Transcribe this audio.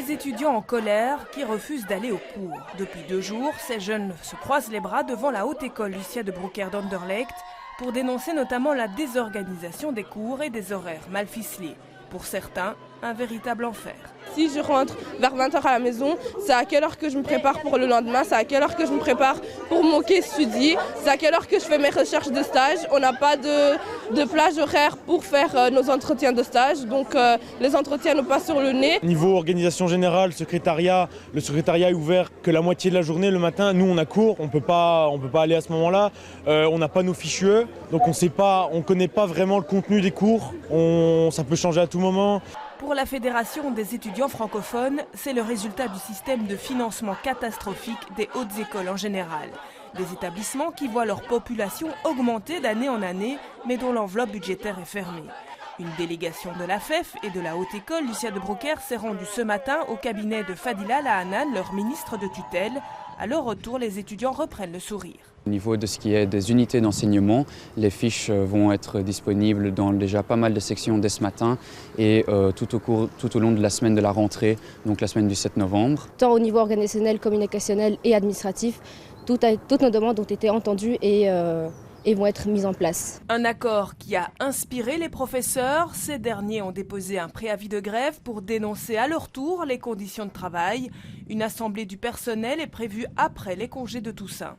Des étudiants en colère qui refusent d'aller au cours. Depuis 2 jours, ces jeunes se croisent les bras devant la haute école Lucia de Broekère d'Anderlecht pour dénoncer notamment la désorganisation des cours et des horaires mal ficelés. Pour certains, un véritable enfer. Si je rentre vers 20h à la maison, c'est à quelle heure que je me prépare pour le lendemain, c'est à quelle heure que je me prépare pour mon case study, c'est à quelle heure que je fais mes recherches de stage. On n'a pas de plage horaire pour faire nos entretiens de stage, donc les entretiens nous passent sur le nez. Niveau organisation générale, le secrétariat est ouvert que la moitié de la journée le matin. Nous on a cours, on peut pas aller à ce moment-là. On n'a pas nos fichueux, donc on connaît pas vraiment le contenu des cours. Ça peut changer à tout moment. Pour la Fédération des étudiants francophones, c'est le résultat du système de financement catastrophique des hautes écoles en général. Des établissements qui voient leur population augmenter d'année en année, mais dont l'enveloppe budgétaire est fermée. Une délégation de la FEF et de la haute école Lucia de Broekère s'est rendue ce matin au cabinet de Fadila Lahanan, leur ministre de tutelle. À leur retour, les étudiants reprennent le sourire. Au niveau de ce qui est des unités d'enseignement, les fiches vont être disponibles dans déjà pas mal de sections dès ce matin et tout au long de la semaine de la rentrée, donc la semaine du 7 novembre. Tant au niveau organisationnel, communicationnel et administratif, toutes nos demandes ont été entendues et vont être mises en place. Un accord qui a inspiré les professeurs. Ces derniers ont déposé un préavis de grève pour dénoncer à leur tour les conditions de travail. Une assemblée du personnel est prévue après les congés de Toussaint.